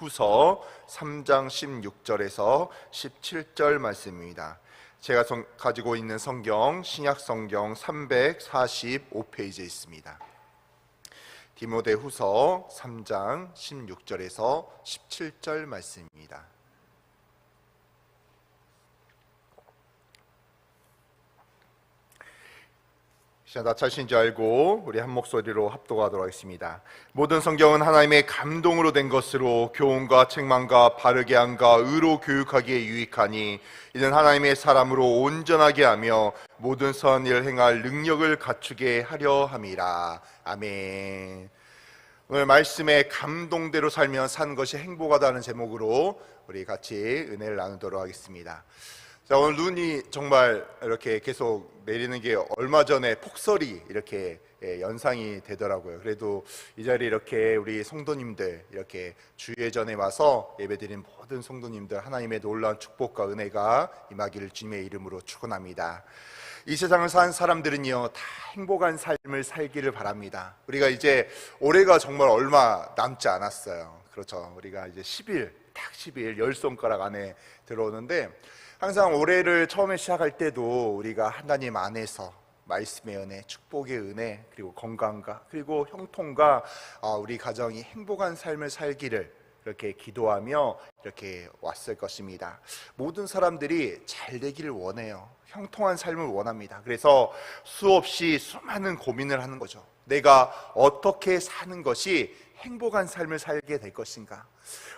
후서 3장 16절에서 17절 말씀입니다. 제가 가지고 있는 성경 신약 성경 345페이지에 있습니다. 디모데 후서 3장 16절에서 17절 말씀입니다. 나 자신인 줄 알고 우리 한 목소리로 합독하도록 하겠습니다. 모든 성경은 하나님의 감동으로 된 것으로 교훈과 책망과 바르게 함과 의로 교육하기에 유익하니 이는 하나님의 사람으로 온전하게 하며 모든 선한 일을 행할 능력을 갖추게 하려 함이라. 아멘. 오늘 말씀에 감동대로 살면 사는 것이 행복하다는 제목으로 우리 같이 은혜를 나누도록 하겠습니다. 자, 오늘 눈이 정말 이렇게 계속 내리는 게 얼마 전에 폭설이 이렇게 연상이 되더라고요. 그래도 이 자리에 이렇게 우리 성도님들 이렇게 주예전에 와서 예배드린 모든 성도님들 하나님의 놀라운 축복과 은혜가 임하기를 주님의 이름으로 축원합니다. 이 세상을 사는 사람들은요 다 행복한 삶을 살기를 바랍니다. 우리가 이제 올해가 정말 얼마 남지 않았어요. 그렇죠. 우리가 이제 10일 딱 10일 10손가락 안에 들어오는데 항상 올해를 처음에 시작할 때도 우리가 하나님 안에서 말씀의 은혜, 축복의 은혜, 그리고 건강과 그리고 형통과 우리 가정이 행복한 삶을 살기를 이렇게 기도하며 이렇게 왔을 것입니다. 모든 사람들이 잘 되기를 원해요. 형통한 삶을 원합니다. 그래서 수없이 수많은 고민을 하는 거죠. 내가 어떻게 사는 것이 행복한 삶을 살게 될 것인가?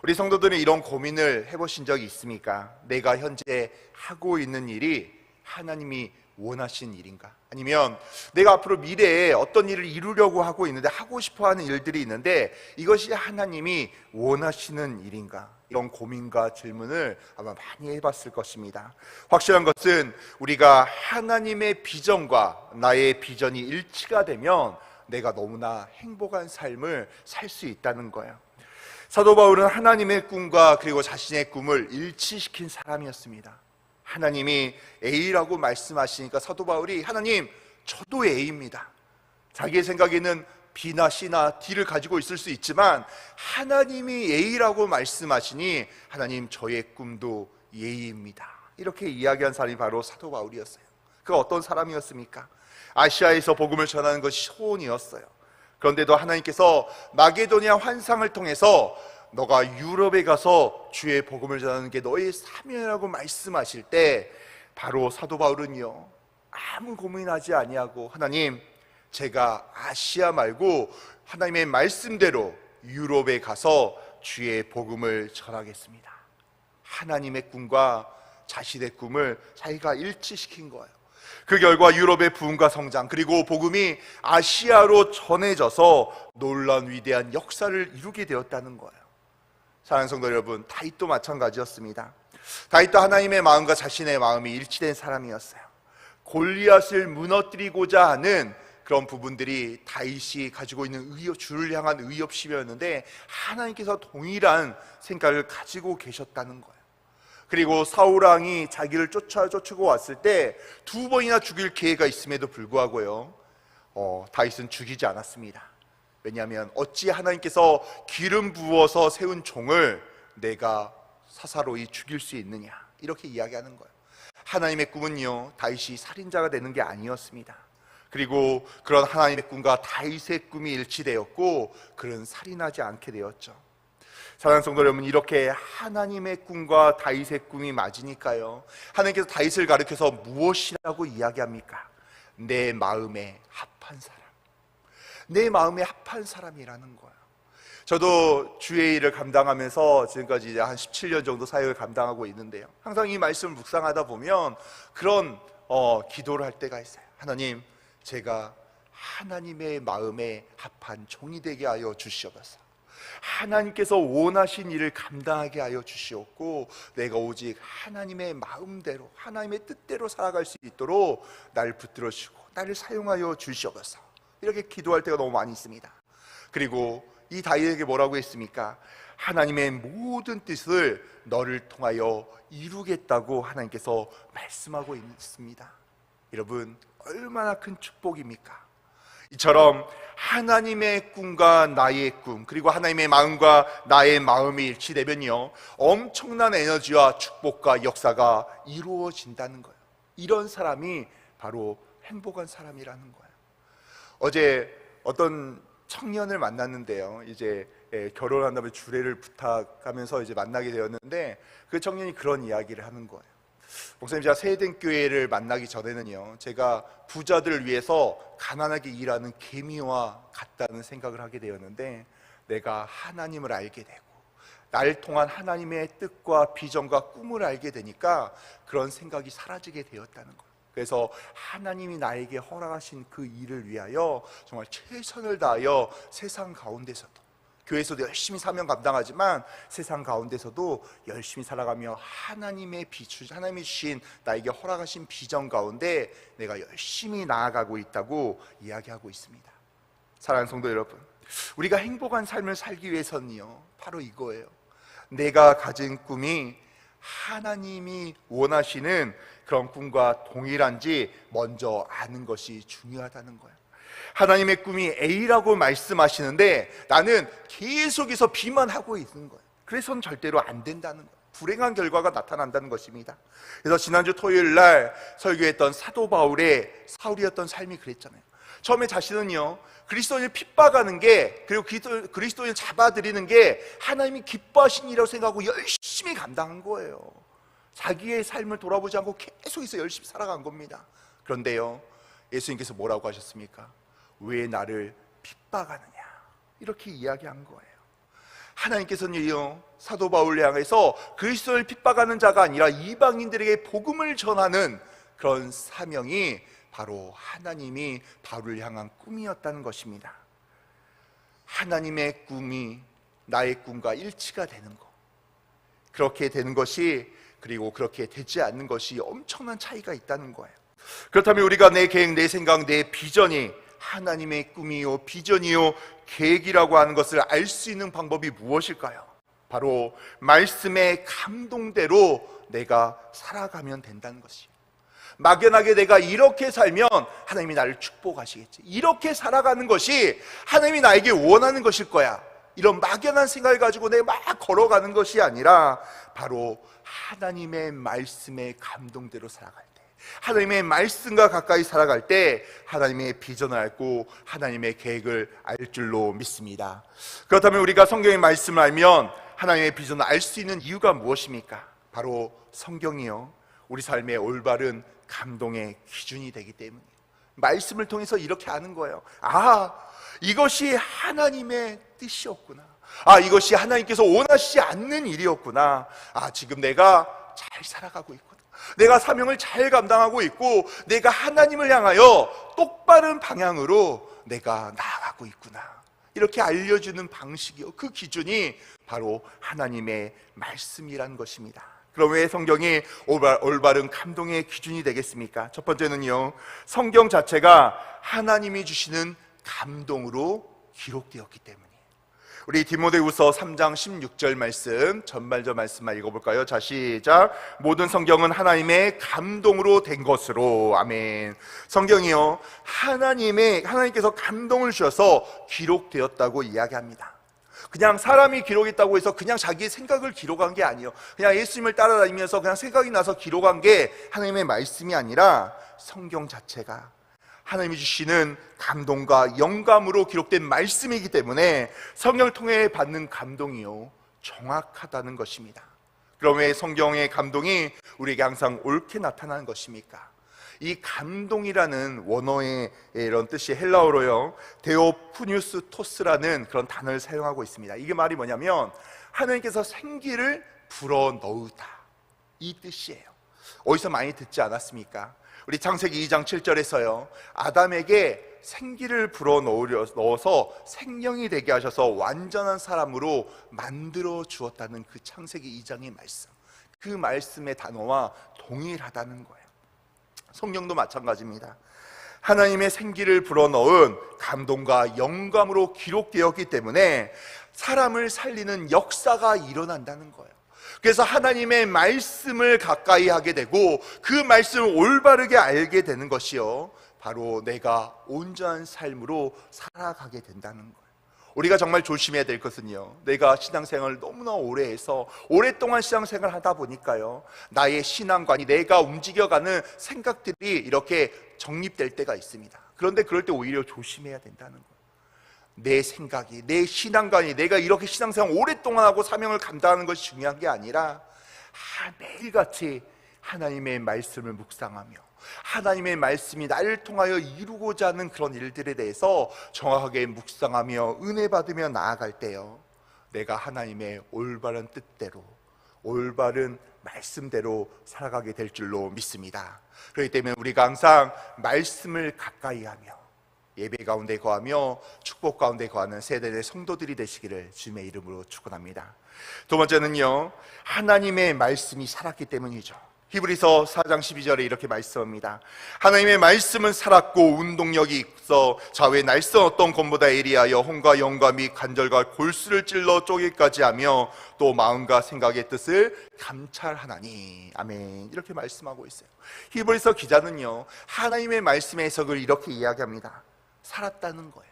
우리 성도들은 이런 고민을 해보신 적이 있습니까? 내가 현재 하고 있는 일이 하나님이 원하신 일인가? 아니면 내가 앞으로 미래에 어떤 일을 이루려고 하고 있는데 하고 싶어하는 일들이 있는데 이것이 하나님이 원하시는 일인가? 이런 고민과 질문을 아마 많이 해봤을 것입니다. 확실한 것은 우리가 하나님의 비전과 나의 비전이 일치가 되면 내가 너무나 행복한 삶을 살 수 있다는 거예요. 사도 바울은 하나님의 꿈과 그리고 자신의 꿈을 일치시킨 사람이었습니다. 하나님이 A라고 말씀하시니까 사도 바울이 하나님 저도 A입니다. 자기의 생각에는 B나 C나 D를 가지고 있을 수 있지만 하나님이 A라고 말씀하시니 하나님 저의 꿈도 A입니다. 이렇게 이야기한 사람이 바로 사도 바울이었어요. 그가 어떤 사람이었습니까? 아시아에서 복음을 전하는 것이 소원이었어요. 그런데도 하나님께서 마게도니아 환상을 통해서 너가 유럽에 가서 주의 복음을 전하는 게 너의 사명이라고 말씀하실 때 바로 사도 바울은요 아무 고민하지 아니하고 하나님 제가 아시아 말고 하나님의 말씀대로 유럽에 가서 주의 복음을 전하겠습니다. 하나님의 꿈과 자신의 꿈을 자기가 일치시킨 거예요. 그 결과 유럽의 부흥과 성장 그리고 복음이 아시아로 전해져서 놀라운 위대한 역사를 이루게 되었다는 거예요. 사랑하는 성도 여러분, 다윗도 마찬가지였습니다. 다윗도 하나님의 마음과 자신의 마음이 일치된 사람이었어요. 골리앗을 무너뜨리고자 하는 그런 부분들이 다윗이 가지고 있는 주를 향한 의협심이었는데 하나님께서 동일한 생각을 가지고 계셨다는 거예요. 그리고 사울왕이 자기를 쫓고 왔을 때 2번이나 죽일 기회가 있음에도 불구하고요 다윗은 죽이지 않았습니다. 왜냐하면 어찌 하나님께서 기름 부어서 세운 종을 내가 사사로이 죽일 수 있느냐 이렇게 이야기하는 거예요. 하나님의 꿈은요 다윗이 살인자가 되는 게 아니었습니다. 그리고 그런 하나님의 꿈과 다윗의 꿈이 일치되었고 그는 살인하지 않게 되었죠. 사랑하는 성도 여러분, 이렇게 하나님의 꿈과 다윗의 꿈이 맞으니까요 하나님께서 다윗을 가리켜서 무엇이라고 이야기합니까? 내 마음에 합한 사람, 내 마음에 합한 사람이라는 거예요. 저도 주의 일을 감당하면서 지금까지 이제 한 17년 정도 사역을 감당하고 있는데요 항상 이 말씀을 묵상하다 보면 그런 기도를 할 때가 있어요. 하나님 제가 하나님의 마음에 합한 종이 되게 하여 주시옵소서. 하나님께서 원하신 일을 감당하게 하여 주시옵고 내가 오직 하나님의 마음대로 하나님의 뜻대로 살아갈 수 있도록 나를 붙들어 주시고 나를 사용하여 주시옵소서. 이렇게 기도할 때가 너무 많이 있습니다. 그리고 이 다윗에게 뭐라고 했습니까? 하나님의 모든 뜻을 너를 통하여 이루겠다고 하나님께서 말씀하고 있습니다. 여러분 얼마나 큰 축복입니까? 이처럼 하나님의 꿈과 나의 꿈, 그리고 하나님의 마음과 나의 마음이 일치되면요, 엄청난 에너지와 축복과 역사가 이루어진다는 거예요. 이런 사람이 바로 행복한 사람이라는 거예요. 어제 어떤 청년을 만났는데요, 이제 결혼한다면 주례를 부탁하면서 이제 만나게 되었는데, 그 청년이 그런 이야기를 하는 거예요. 목사님, 제가 세대교회를 만나기 전에는요, 제가 부자들을 위해서 가난하게 일하는 개미와 같다는 생각을 하게 되었는데, 내가 하나님을 알게 되고 나를 통한 하나님의 뜻과 비전과 꿈을 알게 되니까 그런 생각이 사라지게 되었다는 거예요. 그래서 하나님이 나에게 허락하신 그 일을 위하여 정말 최선을 다하여 세상 가운데서도, 교회에서도 열심히 사명 감당하지만 세상 가운데서도 열심히 살아가며 하나님이 주신 나에게 허락하신 비전 가운데 내가 열심히 나아가고 있다고 이야기하고 있습니다. 사랑하는 성도 여러분, 우리가 행복한 삶을 살기 위해서는요, 바로 이거예요. 내가 가진 꿈이 하나님이 원하시는 그런 꿈과 동일한지 먼저 아는 것이 중요하다는 거예요. 하나님의 꿈이 A라고 말씀하시는데 나는 계속해서 B만 하고 있는 거예요. 그래서는 절대로 안 된다는 거예요. 불행한 결과가 나타난다는 것입니다. 그래서 지난주 토요일 날 설교했던 사도 바울의 사울이었던 삶이 그랬잖아요. 처음에 자신은요, 그리스도인을 핍박하는 게, 그리고 그리스도인을 잡아들이는 게 하나님이 기뻐하신 일이라고 생각하고 열심히 감당한 거예요. 자기의 삶을 돌아보지 않고 계속해서 열심히 살아간 겁니다. 그런데요, 예수님께서 뭐라고 하셨습니까? 왜 나를 핍박하느냐, 이렇게 이야기한 거예요. 하나님께서는요, 사도 바울을 향해서 그리스도를 핍박하는 자가 아니라 이방인들에게 복음을 전하는 그런 사명이 바로 하나님이 바울을 향한 꿈이었다는 것입니다. 하나님의 꿈이 나의 꿈과 일치가 되는 것, 그렇게 되는 것이, 그리고 그렇게 되지 않는 것이 엄청난 차이가 있다는 거예요. 그렇다면 우리가 내 계획, 내 생각, 내 비전이 하나님의 꿈이요, 비전이요, 계획이라고 하는 것을 알 수 있는 방법이 무엇일까요? 바로 말씀의 감동대로 내가 살아가면 된다는 것이에요. 막연하게 내가 이렇게 살면 하나님이 나를 축복하시겠지, 이렇게 살아가는 것이 하나님이 나에게 원하는 것일 거야, 이런 막연한 생각을 가지고 내가 막 걸어가는 것이 아니라 바로 하나님의 말씀의 감동대로 살아갈 때, 하나님의 말씀과 가까이 살아갈 때 하나님의 비전을 알고 하나님의 계획을 알 줄로 믿습니다. 그렇다면 우리가 성경의 말씀을 알면 하나님의 비전을 알 수 있는 이유가 무엇입니까? 바로 성경이요, 우리 삶의 올바른 감동의 기준이 되기 때문이에요. 말씀을 통해서 이렇게 아는 거예요. 아, 이것이 하나님의 뜻이었구나. 아, 이것이 하나님께서 원하시지 않는 일이었구나. 아, 지금 내가 잘 살아가고 있구나, 내가 사명을 잘 감당하고 있고 내가 하나님을 향하여 똑바른 방향으로 내가 나아가고 있구나, 이렇게 알려주는 방식이요, 그 기준이 바로 하나님의 말씀이란 것입니다. 그럼 왜 성경이 올바른 감동의 기준이 되겠습니까? 첫 번째는요, 성경 자체가 하나님이 주시는 감동으로 기록되었기 때문이에요. 우리 디모데후서 3장 16절 말씀, 전말저 말씀만 읽어볼까요? 자, 시작. 모든 성경은 하나님의 감동으로 된 것으로. 아멘. 성경이요, 하나님께서 감동을 주셔서 기록되었다고 이야기합니다. 그냥 사람이 기록했다고 해서 그냥 자기의 생각을 기록한 게 아니에요. 그냥 예수님을 따라다니면서 그냥 생각이 나서 기록한 게 하나님의 말씀이 아니라 성경 자체가 하나님이 주시는 감동과 영감으로 기록된 말씀이기 때문에 성경을 통해 받는 감동이요, 정확하다는 것입니다. 그럼 왜 성경의 감동이 우리에게 항상 옳게 나타나는 것입니까? 이 감동이라는 원어의 이런 뜻이 헬라어로요, 데오푸뉴스 토스라는 그런 단어를 사용하고 있습니다. 이게 말이 뭐냐면 하나님께서 생기를 불어넣으다, 이 뜻이에요. 어디서 많이 듣지 않았습니까? 우리 창세기 2장 7절에서요, 아담에게 생기를 불어넣어서 생명이 되게 하셔서 완전한 사람으로 만들어 주었다는 그 창세기 2장의 말씀, 그 말씀의 단어와 동일하다는 거예요. 성경도 마찬가지입니다. 하나님의 생기를 불어넣은 감동과 영감으로 기록되었기 때문에 사람을 살리는 역사가 일어난다는 거예요. 그래서 하나님의 말씀을 가까이 하게 되고 그 말씀을 올바르게 알게 되는 것이요, 바로 내가 온전한 삶으로 살아가게 된다는 거예요. 우리가 정말 조심해야 될 것은요, 내가 신앙생활을 너무나 오래 해서 오랫동안 신앙생활을 하다 보니까요, 나의 신앙관이, 내가 움직여가는 생각들이 이렇게 정립될 때가 있습니다. 그런데 그럴 때 오히려 조심해야 된다는 거예요. 내 생각이, 내 신앙관이, 내가 이렇게 신앙생활 오랫동안 하고 사명을 감당하는 것이 중요한 게 아니라 매일같이 하나님의 말씀을 묵상하며 하나님의 말씀이 나를 통하여 이루고자 하는 그런 일들에 대해서 정확하게 묵상하며 은혜 받으며 나아갈 때요, 내가 하나님의 올바른 뜻대로, 올바른 말씀대로 살아가게 될 줄로 믿습니다. 그렇기 때문에 우리가 항상 말씀을 가까이 하며 예배 가운데 거하며 축복 가운데 거하는 세대의 성도들이 되시기를 주님의 이름으로 축원합니다. 두 번째는요, 하나님의 말씀이 살았기 때문이죠. 히브리서 4장 12절에 이렇게 말씀합니다. 하나님의 말씀은 살았고 운동력이 있어 좌우의 날선 어떤 검보다 예리하여 혼과 영과 및 관절과 골수를 찔러 쪼개기까지 하며 또 마음과 생각의 뜻을 감찰하나니. 아멘. 이렇게 말씀하고 있어요. 히브리서 기자는요, 하나님의 말씀의 해석을 이렇게 이야기합니다. 살았다는 거예요.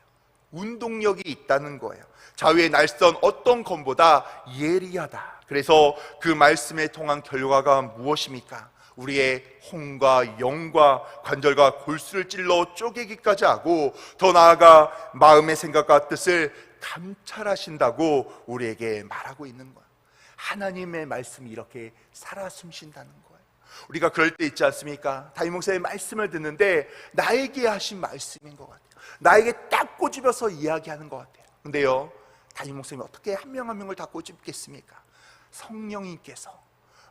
운동력이 있다는 거예요. 좌우의 날선 어떤 검보다 예리하다. 그래서 그 말씀에 통한 결과가 무엇입니까? 우리의 혼과 영과 관절과 골수를 찔러 쪼개기까지 하고 더 나아가 마음의 생각과 뜻을 감찰하신다고 우리에게 말하고 있는 거예요. 하나님의 말씀이 이렇게 살아 숨쉰다는 거예요. 우리가 그럴 때 있지 않습니까? 담임 목사의 말씀을 듣는데 나에게 하신 말씀인 것 같아요. 나에게 딱 꼬집어서 이야기하는 것 같아요. 근데요, 담임 목사님이 어떻게 한 명 한 명을 다 꼬집겠습니까? 성령님께서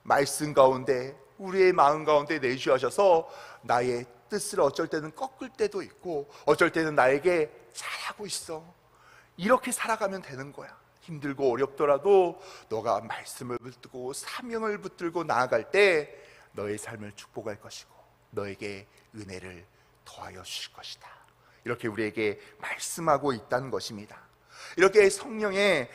말씀 가운데 우리의 마음 가운데 내주하셔서 나의 뜻을 어쩔 때는 꺾을 때도 있고 어쩔 때는 나에게 잘하고 있어, 이렇게 살아가면 되는 거야. 힘들고 어렵더라도 너가 말씀을 붙들고 사명을 붙들고 나아갈 때 너의 삶을 축복할 것이고 너에게 은혜를 더하여 주실 것이다. 이렇게 우리에게 말씀하고 있다는 것입니다. 이렇게 성령의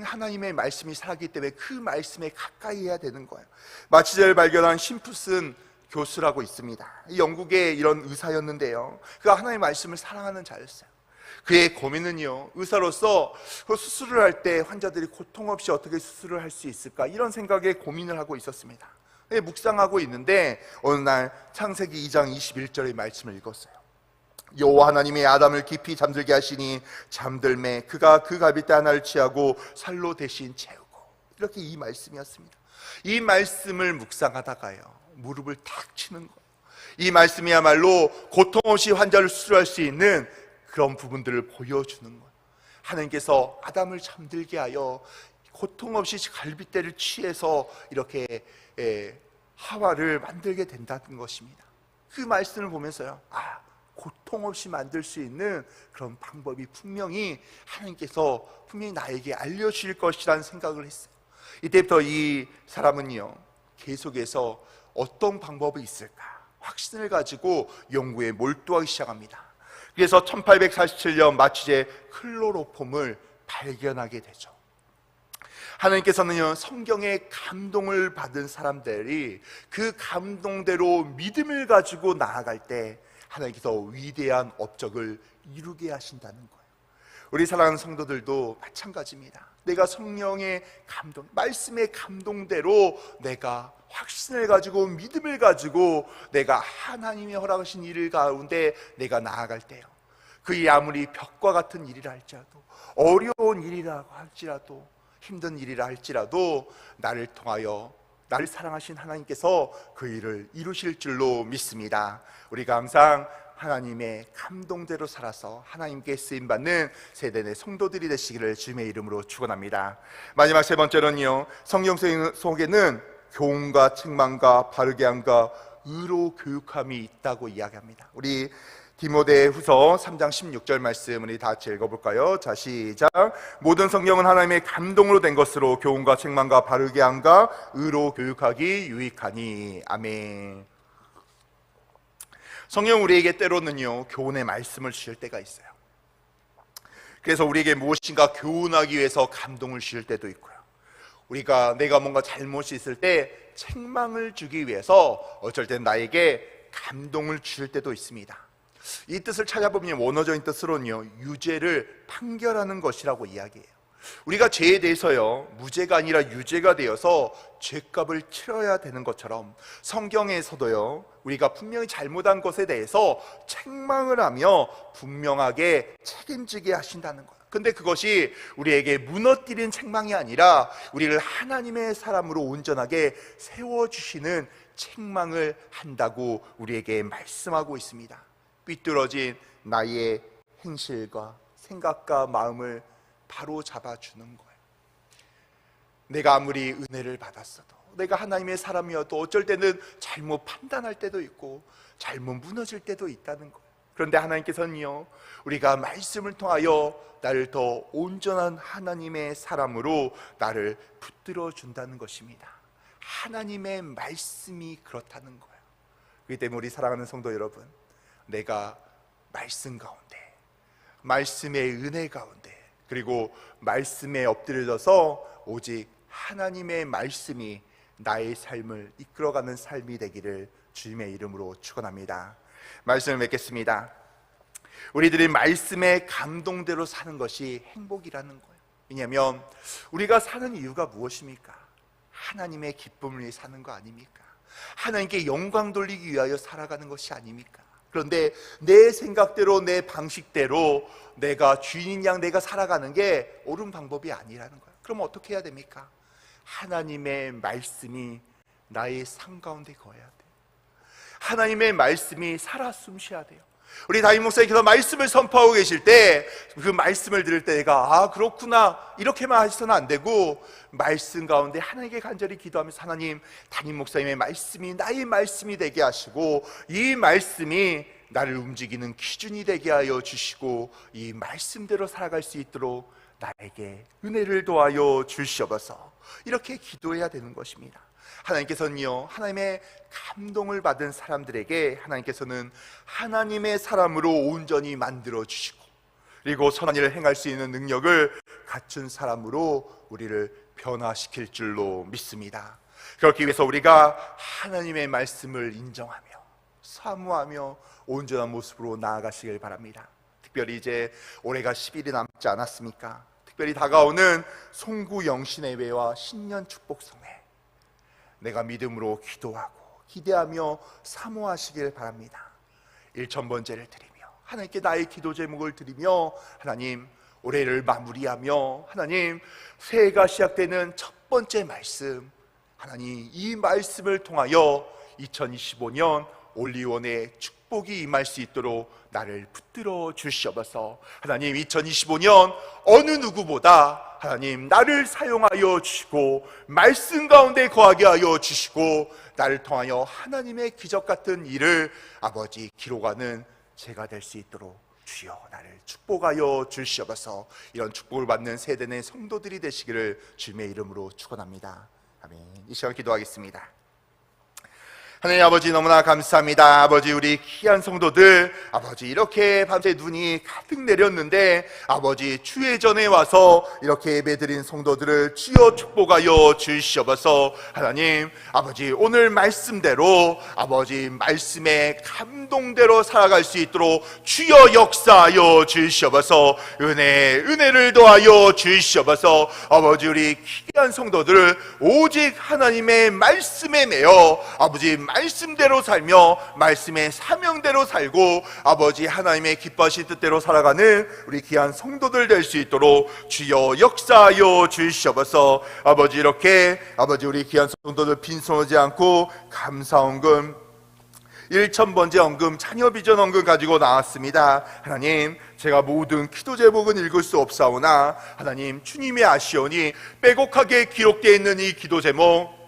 하나님의 말씀이 살았기 때문에 그 말씀에 가까이 해야 되는 거예요. 마치제를 발견한 심푸슨 교수라고 있습니다. 영국의 이런 의사였는데요, 그가 하나님의 말씀을 사랑하는 자였어요. 그의 고민은요, 의사로서 수술을 할 때 환자들이 고통 없이 어떻게 수술을 할 수 있을까, 이런 생각에 고민을 하고 있었습니다. 묵상하고 있는데 어느 날 창세기 2장 21절의 말씀을 읽었어요. 여호와 하나님이 아담을 깊이 잠들게 하시니 잠들매 그가 그 갈빗대 하나를 취하고 살로 대신 채우고. 이렇게 이 말씀이었습니다. 이 말씀을 묵상하다가요, 무릎을 탁 치는 거예요. 이 말씀이야말로 고통 없이 환자를 수술할 수 있는 그런 부분들을 보여주는 거예요. 하나님께서 아담을 잠들게 하여 고통 없이 갈빗대를 취해서 이렇게 하와를 만들게 된다는 것입니다. 그 말씀을 보면서요, 고통 없이 만들 수 있는 그런 방법이 분명히 하나님께서 분명히 나에게 알려주실 것이라는 생각을 했어요. 이때부터 이 사람은요, 계속해서 어떤 방법이 있을까 확신을 가지고 연구에 몰두하기 시작합니다. 그래서 1847년 마취제 클로로폼을 발견하게 되죠. 하나님께서는요, 성경의 감동을 받은 사람들이 그 감동대로 믿음을 가지고 나아갈 때 하나님께서 위대한 업적을 이루게 하신다는 거예요. 우리 사랑하는 성도들도 마찬가지입니다. 내가 성령의 감동, 말씀의 감동대로 내가 확신을 가지고 믿음을 가지고 내가 하나님이 허락하신 일 가운데 내가 나아갈 때요, 그게 아무리 벽과 같은 일이라 할지라도, 어려운 일이라고 할지라도, 힘든 일이라 할지라도 나를 통하여 나를 사랑하신 하나님께서 그 일을 이루실 줄로 믿습니다. 우리가 항상 하나님의 감동대로 살아서 하나님께 쓰임받는 세대 내 성도들이 되시기를 주님의 이름으로 축원합니다. 마지막 세 번째는요, 성경 속에는 교훈과 책망과 바르게 함과 의로 교육함이 있다고 이야기합니다. 우리 디모데후서 3장 16절 말씀 우리 다 같이 읽어볼까요? 자, 시작. 모든 성경은 하나님의 감동으로 된 것으로 교훈과 책망과 바르게 함과 의로 교육하기 유익하니. 아멘. 성경 우리에게 때로는요, 교훈의 말씀을 주실 때가 있어요. 그래서 우리에게 무엇인가 교훈하기 위해서 감동을 주실 때도 있고요, 내가 뭔가 잘못이 있을 때 책망을 주기 위해서 어쩔 땐 나에게 감동을 주실 때도 있습니다. 이 뜻을 찾아보면 원어적인 뜻으로는요, 유죄를 판결하는 것이라고 이야기해요. 우리가 죄에 대해서요, 무죄가 아니라 유죄가 되어서 죄값을 치러야 되는 것처럼 성경에서도요, 우리가 분명히 잘못한 것에 대해서 책망을 하며 분명하게 책임지게 하신다는 거예요. 근데 그것이 우리에게 무너뜨리는 책망이 아니라 우리를 하나님의 사람으로 온전하게 세워주시는 책망을 한다고 우리에게 말씀하고 있습니다. 삐뚤어진 나의 행실과 생각과 마음을 바로 잡아주는 거예요. 내가 아무리 은혜를 받았어도, 내가 하나님의 사람이어도 어쩔 때는 잘못 판단할 때도 있고 잘못 무너질 때도 있다는 거예요. 그런데 하나님께서는요, 우리가 말씀을 통하여 나를 더 온전한 하나님의 사람으로 나를 붙들어 준다는 것입니다. 하나님의 말씀이 그렇다는 거예요. 그렇기 때문에 우리 사랑하는 성도 여러분, 내가 말씀 가운데, 말씀의 은혜 가운데, 그리고 말씀에 엎드려져서 오직 하나님의 말씀이 나의 삶을 이끌어가는 삶이 되기를 주님의 이름으로 축원합니다. 말씀을 맺겠습니다. 우리들이 말씀의 감동대로 사는 것이 행복이라는 거예요. 왜냐하면 우리가 사는 이유가 무엇입니까? 하나님의 기쁨을 위해 사는 거 아닙니까? 하나님께 영광 돌리기 위하여 살아가는 것이 아닙니까? 그런데 내 생각대로, 내 방식대로 내가 주인인 양 내가 살아가는 게 옳은 방법이 아니라는 거예요. 그럼 어떻게 해야 됩니까? 하나님의 말씀이 나의 삶 가운데 거해야 돼요. 하나님의 말씀이 살아 숨쉬어야 돼요. 우리 담임 목사님께서 말씀을 선포하고 계실 때 그 말씀을 들을 때 내가 그렇구나 이렇게만 하셔서는 안 되고, 말씀 가운데 하나님께 간절히 기도하면서 하나님, 담임 목사님의 말씀이 나의 말씀이 되게 하시고 이 말씀이 나를 움직이는 기준이 되게 하여 주시고 이 말씀대로 살아갈 수 있도록 나에게 은혜를 도와여 주시옵소서, 이렇게 기도해야 되는 것입니다. 하나님께서는요, 하나님의 감동을 받은 사람들에게 하나님께서는 하나님의 사람으로 온전히 만들어 주시고, 그리고 선한 일을 행할 수 있는 능력을 갖춘 사람으로 우리를 변화시킬 줄로 믿습니다. 그렇기 위해서 우리가 하나님의 말씀을 인정하며 사모하며 온전한 모습으로 나아가시길 바랍니다. 특별히 이제 올해가 10일이 남지 않았습니까? 특별히 다가오는 송구 영신예배와 신년 축복성회, 내가 믿음으로 기도하고 기대하며 사모하시길 바랍니다. 1000번째를 드리며 하나님께 나의 기도 제목을 드리며, 하나님, 올해를 마무리하며 하나님, 새해가 시작되는 첫 번째 말씀, 하나님, 이 말씀을 통하여 2025년 올리원의 축복이 임할 수 있도록 나를 붙들어 주시옵소서. 하나님, 2025년 어느 누구보다 하나님 나를 사용하여 주시고 말씀 가운데 거하게 하여 주시고 나를 통하여 하나님의 기적 같은 일을 아버지 기록하는 제가 될 수 있도록 주여 나를 축복하여 주시옵소서. 이런 축복을 받는 세대 내 성도들이 되시기를 주님의 이름으로 축원합니다. 아멘. 이 시간 기도하겠습니다. 하나님 아버지, 너무나 감사합니다. 아버지, 우리 귀한 성도들, 아버지, 이렇게 밤새 눈이 가득 내렸는데 아버지, 주의 전에 와서 이렇게 예배드린 성도들을 주여 축복하여 주시옵소서. 하나님 아버지, 오늘 말씀대로 아버지 말씀의 감동대로 살아갈 수 있도록 주여 역사하여 주시옵소서. 은혜를 더하여 주시옵소서. 아버지, 우리 귀한 성도들을 오직 하나님의 말씀에 매여 아버지 말씀대로 살며 말씀의 사명대로 살고 아버지 하나님의 기뻐하신 뜻대로 살아가는 우리 귀한 성도들 될 수 있도록 주여 역사하여 주시옵소서. 아버지, 이렇게 아버지 우리 귀한 성도들 빈손하지 않고 감사헌금 1000번째 헌금, 자녀 비전 헌금 가지고 나왔습니다. 하나님, 제가 모든 기도 제목은 읽을 수 없사오나 하나님 주님이 아시오니 빼곡하게 기록되어 있는 이 기도 제목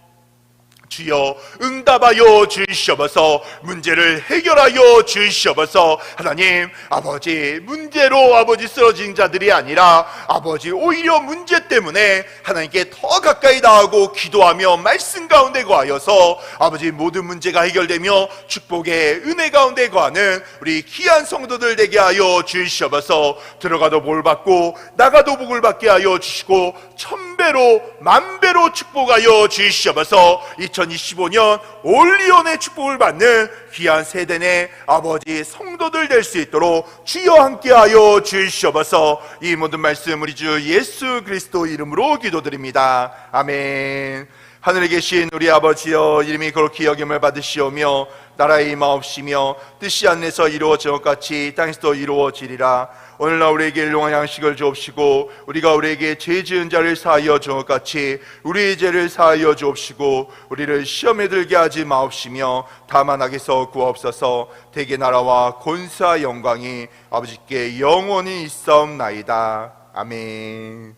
주여 응답하여 주시옵소서. 문제를 해결하여 주시옵소서. 하나님 아버지, 문제로 아버지 쓰러진 자들이 아니라 아버지 오히려 문제 때문에 하나님께 더 가까이 나아가고 기도하며 말씀 가운데 거하여서 아버지 모든 문제가 해결되며 축복의 은혜 가운데 거하는 우리 귀한 성도들 되게 하여 주시옵소서. 들어가도 복 받고 나가도 복을 받게 하여 주시고 1000배로 10,000배로 축복하여 주시옵소서. 2025년 올리온의 축복을 받는 귀한 세대내 아버지 성도들 될 수 있도록 주여 함께하여 주시옵소서. 이 모든 말씀 우리 주 예수 그리스도 이름으로 기도드립니다. 아멘. 하늘에 계신 우리 아버지여, 이름이 거룩히 여김을 받으시오며 나라의 임하옵시며 뜻이 하늘에서 이루어진 것 같이 땅에서도 이루어지리라. 오늘날 우리에게 일용할 양식을 주옵시고 우리가 우리에게 죄 지은 자를 사하여 준 것 같이 우리의 죄를 사하여 주옵시고 우리를 시험에 들게 하지 마옵시며 다만 악에서 구하옵소서. 대개 나라와 권세와 영광이 아버지께 영원히 있사옵나이다. 아멘.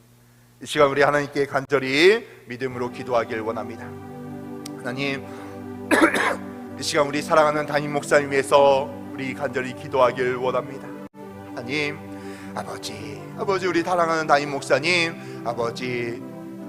이 시간 우리 하나님께 간절히 믿음으로 기도하길 원합니다. 하나님, 이 시간 우리 사랑하는 담임 목사님 위해서 우리 간절히 기도하길 원합니다. 하나님, 아버지 우리 사랑하는 담임 목사님, 아버지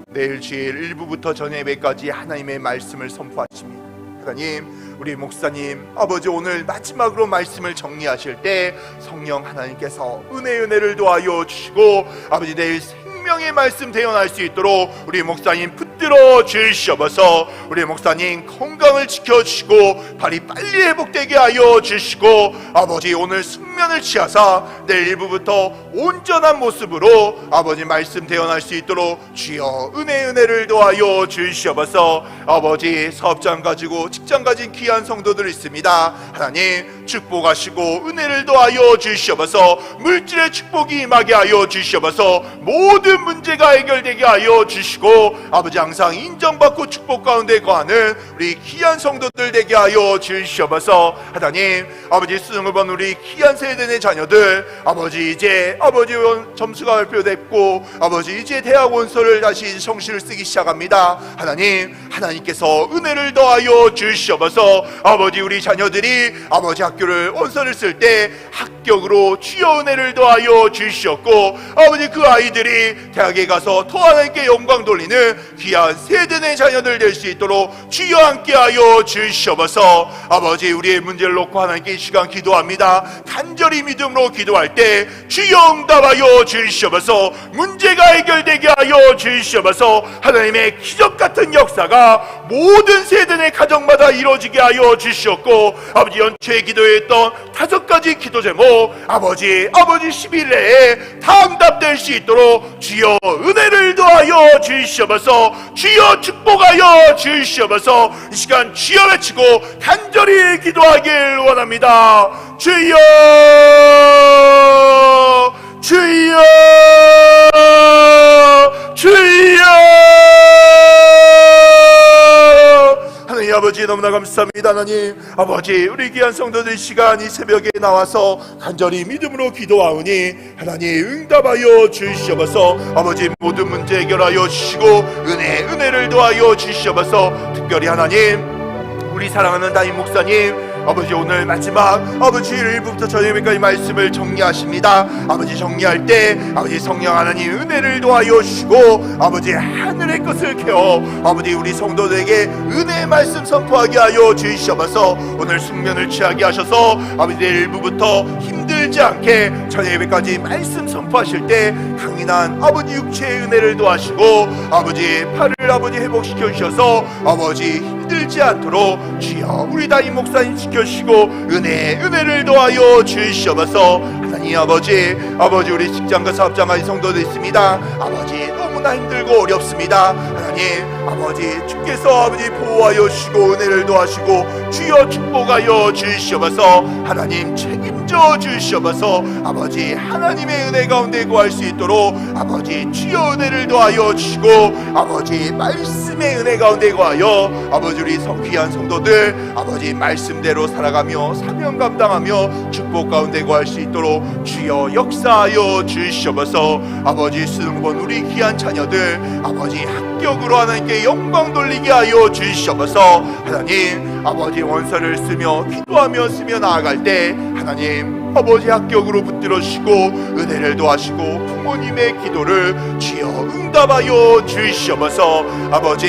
내일 주일 1부부터 저녁에까지 하나님의 말씀을 선포하십니다. 하나님, 우리 목사님 아버지 오늘 마지막으로 말씀을 정리하실 때 성령 하나님께서 은혜를 도와여 주시고 아버지 내일 생명의 말씀 대언할 수 있도록 우리 목사님 붙들어 주시옵소서. 우리 목사님 건강을 지켜주시고 발이 빨리 회복되게 하여 주시고 아버지 오늘 숙면을 취하사 내일 일부부터 온전한 모습으로 아버지 말씀 대언할 수 있도록 주여 은혜를 도하여 주시옵소서. 아버지 사업장 가지고 직장 가진 귀한 성도들 있습니다. 하나님 축복하시고 은혜를 더하여 주시옵소서. 물질의 축복이 임하게 하여 주시옵소서. 모든 문제가 해결되게 하여 주시고 아버지 항상 인정받고 축복 가운데 거하는 우리 귀한 성도들 되게 하여 주시옵소서. 하나님 아버지 수능을 본 우리 귀한 세대의 자녀들 아버지 이제 아버지 점수가 발표됐고 아버지 이제 대학 원서를 다시 성실을 쓰기 시작합니다. 하나님께서 은혜를 더하여 주시옵소서. 아버지 우리 자녀들이 아버지 학교를 원서를 쓸 때 합격으로 주여 은혜를 더하여 주시옵고 아버지 그 아이들이 대학에 가서 더 하나님께 영광 돌리는 귀한 세대의 자녀들 될 수 있도록 주여 함께하여 주시옵소서. 아버지 우리의 문제를 놓고 하나님께 이 시간 기도합니다. 간절히 믿음으로 기도할 때 주여 응답하여 주시옵소서. 문제가 해결되게 하여 주시옵소서. 하나님의 기적같은 역사가 모든 세대의 가정마다 이루어지게 하여 주시옵고 아버지 연초에 기도했던 5가지 기도 제목 아버지 10일 내에 다 응답될 수 있도록 주여 은혜를 더하여 주시옵소서. 주여 축복하여 주시옵소서. 이 시간 주여 외치고 간절히 기도하길 원합니다. 주여 주여 주여. 하나님 아버지 너무나 감사합니다. 하나님 아버지 우리 귀한 성도들 시간 이 새벽에 나와서 간절히 믿음으로 기도하오니 하나님 응답하여 주시옵소서. 아버지 모든 문제 해결하여 주시고 은혜를 더하여 주시옵소서. 특별히 하나님 우리 사랑하는 담임 목사님 아버지 오늘 마지막 아버지 1부부터 저녁에까지 말씀을 정리하십니다. 아버지 정리할 때 아버지 성령 하나님 은혜를 더하여 주시고 아버지 하늘의 것을 캐어 아버지 우리 성도들에게 은혜의 말씀 선포하게 하여 주시옵소서. 오늘 숙면을 취하게 하셔서 아버지 내일 1부부터 힘들지 않게 저녁에까지 말씀 선포하실 때 강인한 아버지 육체의 은혜를 더하시고 아버지 팔을 아버지 회복시켜 주셔서 아버지 힘들지 않도록 주여 우리 담임 목사님 지켜주시고 은혜를 더하여 주시옵소서. 하나님 아버지 우리 직장과 사업장과 성도도 있습니다. 아버지 너무나 힘들고 어렵습니다. 하나님 아버지 주께서 아버지 보호하여 주시고 은혜를 더하시고 주여 축복하여 주시옵소서. 하나님 책임져 주시옵소서. 아버지 하나님의 은혜 가운데 구할 수 있도록 아버지 주여 은혜를 더하여 주시고 아버지 말씀의 은혜 가운데 구하여 아버지 우리 귀한 성도들 아버지 말씀대로 살아가며 사명 감당하며 축복 가운데 구할 수 있도록 주여 역사하여 주시옵소서. 아버지 수능 본 우리 귀한 자녀들 아버지 합격으로 하나님께 영광 돌리게 하여 주시옵소서. 하나님 아버지 원서를 쓰며 기도하며 쓰며 나아갈 때 하나님 아버지 합격으로 붙들어주시고 은혜를 도하시고 부모님의 기도를 주여 응답하여 주시옵소서. 아버지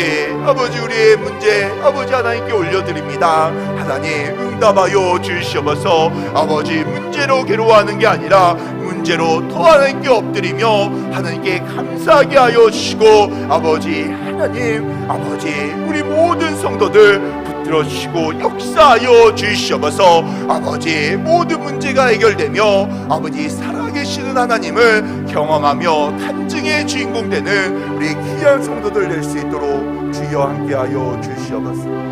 우리의 문제 아버지 하나님께 올려드립니다. 하나님 응답하여 주시옵소서. 아버지 문제로 괴로워하는 게 아니라 문제로 더 하나님께 엎드리며 하나님께 감사하게 하여 주시고 아버지 하나님 아버지 우리 모든 성도들 붙들어 주시고 역사하여 주시옵소서. 아버지 모든 문제가 해결되며 아버지 살아계시는 하나님을 경험하며 간증의 주인공 되는 우리 귀한 성도들 될 수 있도록 주여 함께하여 주시옵소서.